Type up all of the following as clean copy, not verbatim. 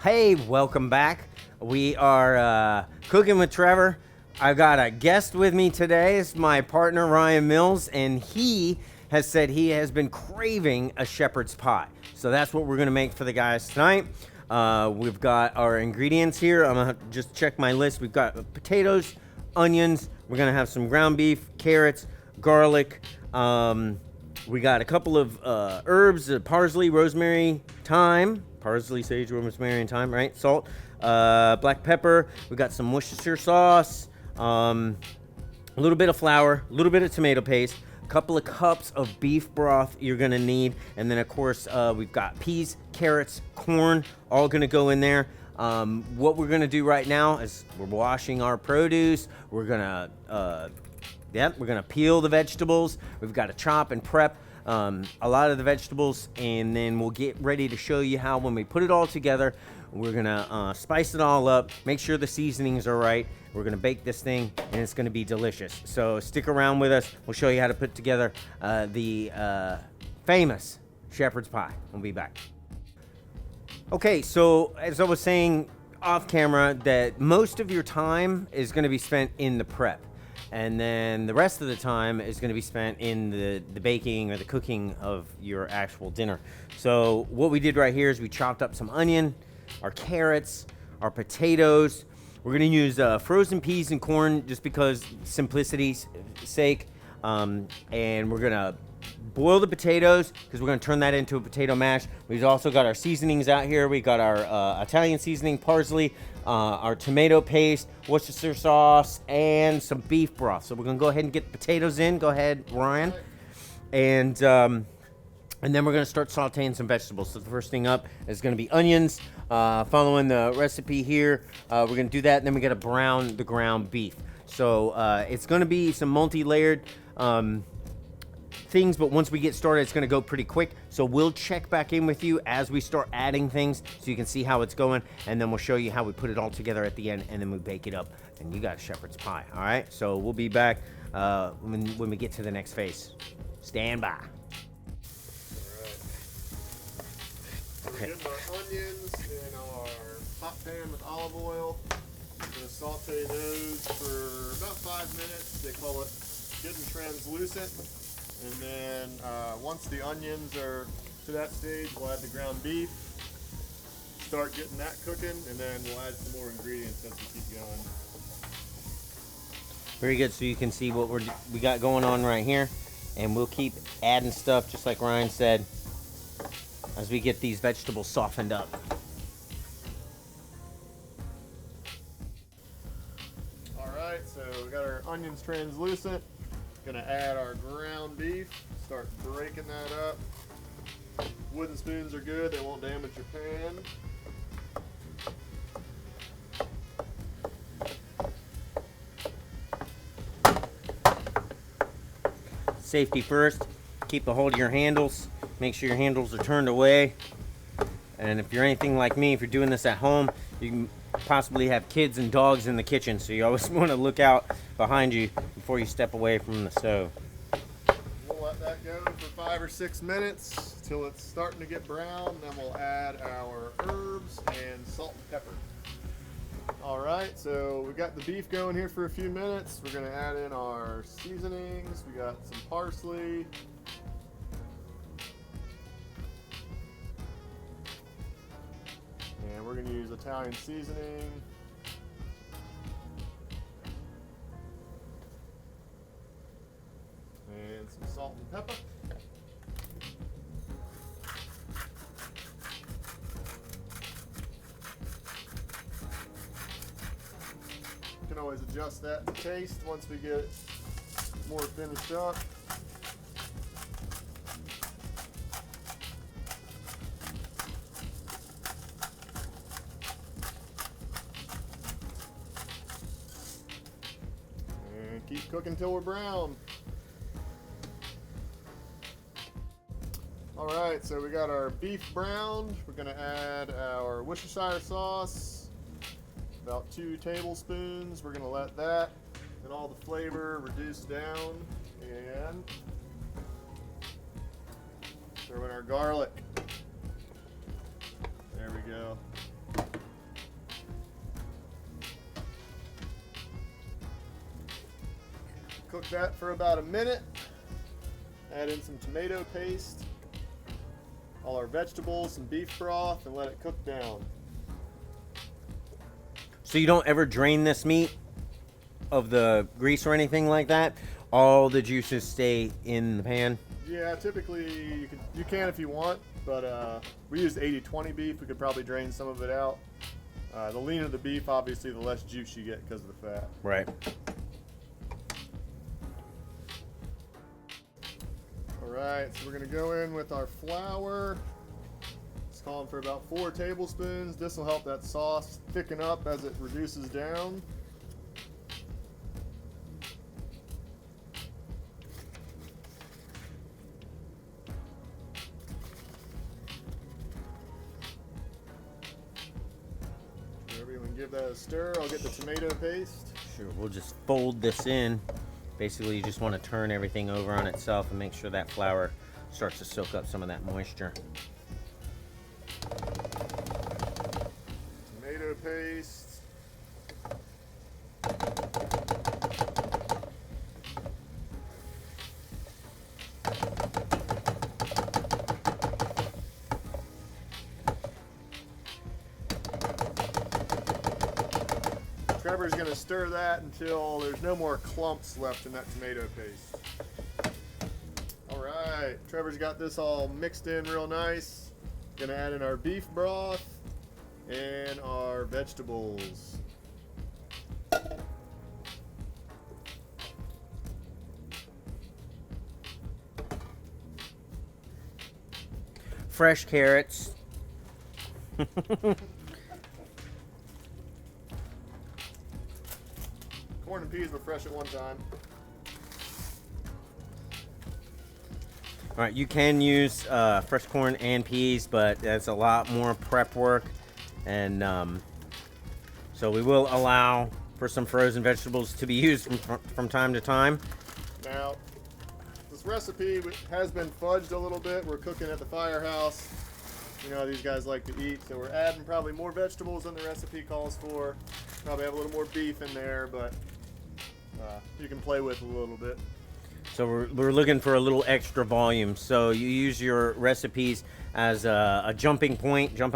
Hey, welcome back. We are cooking with Trevor. I've got a guest with me today. It's my partner, Ryan Mills, and he has said he has been craving a shepherd's pie. So that's what we're going to make for the guys tonight. We've got our ingredients here. I'm going to just check my list. We've got potatoes, onions. We're going to have some ground beef, carrots, garlic. We got a couple of herbs, parsley, rosemary, thyme. Parsley, sage, rosemary, and thyme, right? Salt, black pepper. We got some Worcestershire sauce, a little bit of flour, a little bit of tomato paste, a couple of cups of beef broth you're gonna need, and then of course we've got peas, carrots, corn, all gonna go in there. What we're gonna do right now is we're washing our produce. We're gonna we're gonna peel the vegetables. We've got to chop and prep a lot of the vegetables, and then we'll get ready to show you how when we put it all together, we're gonna spice it all up, make sure the seasonings are right. We're gonna bake this thing, and it's gonna be delicious. So stick around with us. We'll show you how to put together the famous shepherd's pie. We'll be back. Okay, so as I was saying off camera, that most of your time is gonna be spent in the prep. And then the rest of the time is going to be spent in the baking or the cooking of your actual dinner. So what we did right here is we chopped up some onion, our carrots, our potatoes. We're going to use frozen peas and corn just because simplicity's sake. And we're going to boil the potatoes because we're going to turn that into a potato mash. We've also got our seasonings out here. We got our Italian seasoning, parsley, our tomato paste, Worcestershire sauce, and some beef broth. So we're going to go ahead and get the potatoes in. Go ahead, Ryan. And then we're going to start sauteing some vegetables. So the first thing up is going to be onions. Following the recipe here, we're going to do that. And then we got to brown the ground beef. So it's going to be some multi-layered things, but once we get started, it's going to go pretty quick. So we'll check back in with you as we start adding things so you can see how it's going, and then we'll show you how we put it all together at the end, and then we bake it up, and you got a shepherd's pie. All right, so we'll be back when we get to the next phase. Stand by. All right. So we're getting our onions in our hot pan with olive oil. We're going to saute those for about 5 minutes. They call it getting translucent. And then once the onions are to that stage, we'll add the ground beef, start getting that cooking, and then we'll add some more ingredients as we keep going. Very good. So you can see what we got going on right here, and we'll keep adding stuff just like Ryan said as we get these vegetables softened up. All right, so we got our onions translucent. Gonna add our ground beef, start breaking that up. Wooden spoons are good, they won't damage your pan. Safety first. Keep a hold of your handles. Make sure your handles are turned away. And if you're anything like me, if you're doing this at home, you can possibly have kids and dogs in the kitchen, so you always want to look out behind you before you step away from the stove. We'll let that go for 5 or 6 minutes till it's starting to get brown. Then we'll add our herbs and salt and pepper. All right, so we got the beef going here for a few minutes. We're gonna add in our seasonings. We got some parsley. And we're gonna use Italian seasoning. And some salt and pepper. You can always adjust that to taste once we get it more finished up. And keep cooking till we're brown. All right, so we got our beef browned. We're gonna add our Worcestershire sauce, about 2 tablespoons. We're gonna let that and all the flavor reduce down, and throw in our garlic. There we go. Cook that for about a minute. Add in some tomato paste, all our vegetables, some beef broth, and let it cook down. So you don't ever drain this meat of the grease or anything like that? All the juices stay in the pan? Yeah, typically you can if you want, but we used 80-20 beef. We could probably drain some of it out. The leaner the beef, obviously, the less juice you get because of the fat. Right. All right, so we're gonna go in with our flour. It's calling for about 4 tablespoons. This will help that sauce thicken up as it reduces down. Everyone give that a stir. I'll get the tomato paste. Sure, we'll just fold this in. Basically, you just want to turn everything over on itself and make sure that flour starts to soak up some of that moisture. Tomato paste. Trevor's going to stir that until there's no more clumps left in that tomato paste. All right, Trevor's got this all mixed in real nice. Gonna add in our beef broth and our vegetables. Fresh carrots. Corn and peas were fresh at one time. All right, you can use fresh corn and peas, but that's a lot more prep work. And so we will allow for some frozen vegetables to be used from time to time. Now, this recipe has been fudged a little bit. We're cooking at the firehouse. You know, these guys like to eat, so we're adding probably more vegetables than the recipe calls for. Probably have a little more beef in there, but you can play with a little bit. So we're looking for a little extra volume. So you use your recipes as a jumping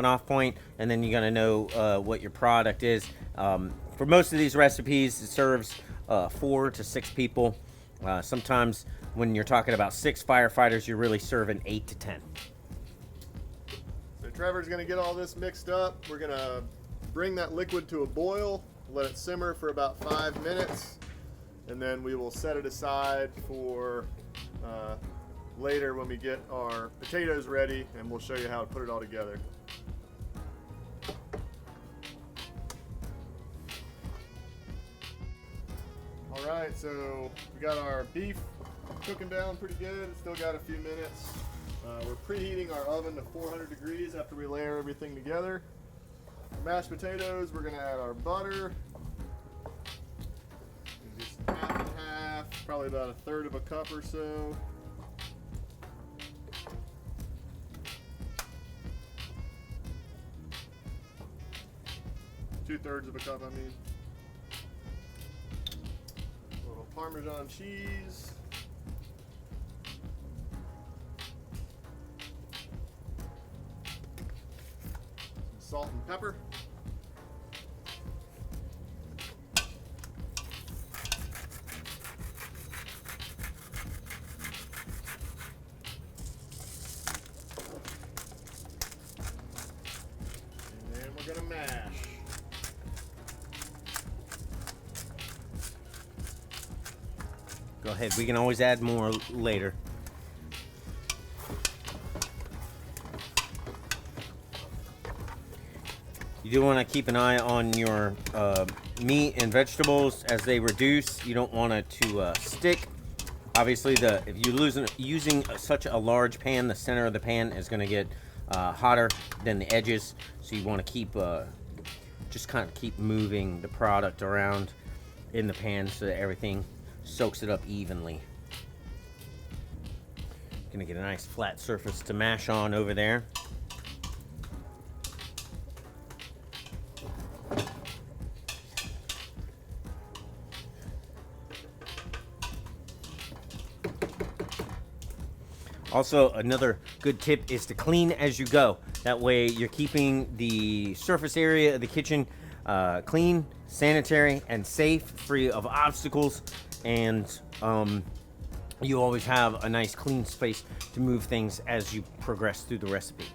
off point, and then you gotta know what your product is. For most of these recipes, it serves 4 to 6 people. Sometimes when you're talking about 6 firefighters, you're really serving 8 to 10. So Trevor's gonna get all this mixed up. We're gonna bring that liquid to a boil, let it simmer for about 5 minutes. And then we will set it aside for later when we get our potatoes ready, and we'll show you how to put it all together. All right, so we got our beef cooking down pretty good. It's still got a few minutes. We're preheating our oven to 400 degrees after we layer everything together. Mashed potatoes, we're gonna add our butter. Half and half, probably about 1/3 of a cup or so. Two-thirds of a cup, I mean. A little Parmesan cheese. Some salt and pepper. We're gonna mash. Go ahead, we can always add more later. You do want to keep an eye on your meat and vegetables as they reduce. You don't want it to stick. Obviously, if you're using such a large pan, the center of the pan is going to get hotter than the edges. So you want to keep just kind of keep moving the product around in the pan so that everything soaks it up evenly. Gonna get a nice flat surface to mash on over there. Also, another good tip is to clean as you go. That way you're keeping the surface area of the kitchen clean, sanitary, and safe, free of obstacles, and you always have a nice clean space to move things as you progress through the recipe.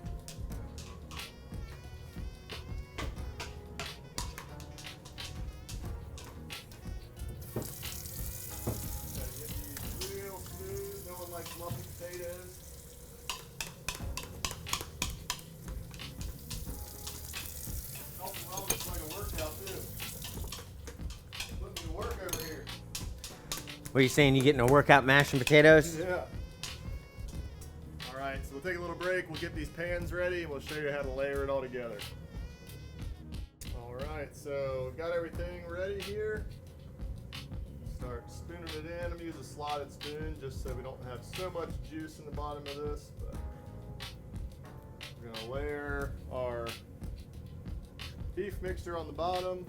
Real smooth. No one likes lumpy potatoes. Helping wellness like a workout too. Putting me to work over here. What are you saying? You getting a workout mashing potatoes? Yeah. All right, so we'll take a little break. We'll get these pans ready, and we'll show you how to layer it all together. All right, so we've got everything ready here. Start spooning it in. I'm gonna use a slotted spoon just so we don't have so much juice in the bottom of this. But we're gonna layer our beef mixture on the bottom.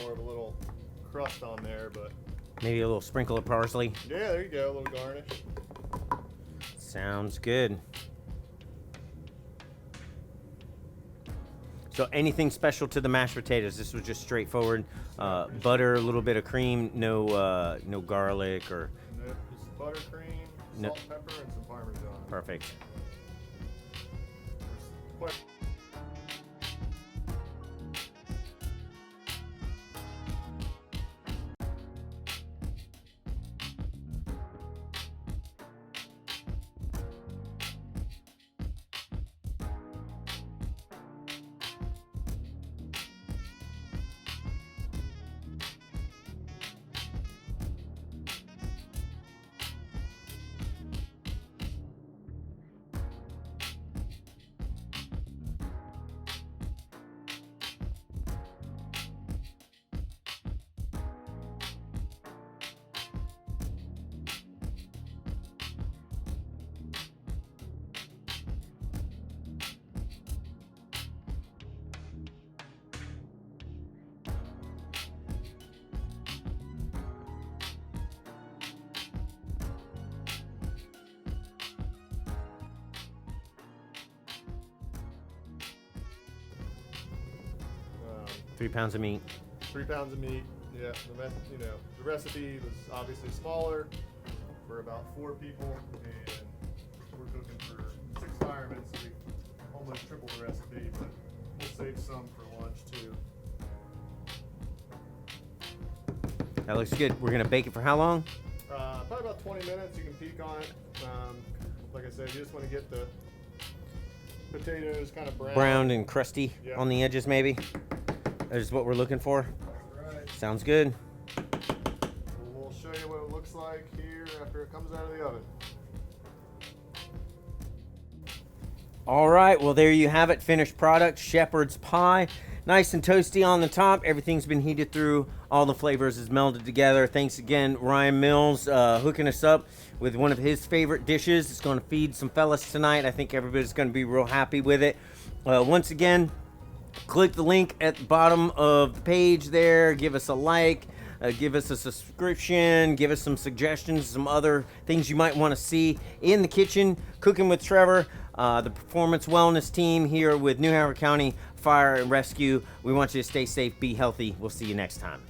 More of a little crust on there, but Maybe a little sprinkle of parsley. yeah, there you go, a little garnish. Sounds good. So anything special to the mashed potatoes? This was just straightforward. Butter, a little bit of cream, no garlic or. No, just buttercream, No. salt, pepper, and some Parmesan. Perfect. Quite- um, 3 pounds of meat. 3 pounds of meat. Yeah, the recipe was obviously smaller for about 4 people, and we're cooking for 6 firemen, so we almost tripled the recipe, but we'll save some for lunch too. That looks good. We're gonna bake it for how long? Probably about 20 minutes. You can peek on it. Like I said, you just want to get the potatoes kind of Browned and crusty Yeah. on the edges, maybe. That is what we're looking for. Right. Sounds good. We'll show you what it looks like here after it comes out of the oven. All right, well, there you have it. Finished product, shepherd's pie. Nice and toasty on the top. Everything's been heated through. All the flavors is melded together. Thanks again, Ryan Mills, hooking us up with one of his favorite dishes. It's going to feed some fellas tonight. I think everybody's going to be real happy with it. Once again, click the link at the bottom of the page there. Give us a like. Give us a subscription. Give us some suggestions, some other things you might want to see in the kitchen. Cooking with Trevor, the performance wellness team here with New Hanover County Fire and Rescue. We want you to stay safe, be healthy. We'll see you next time.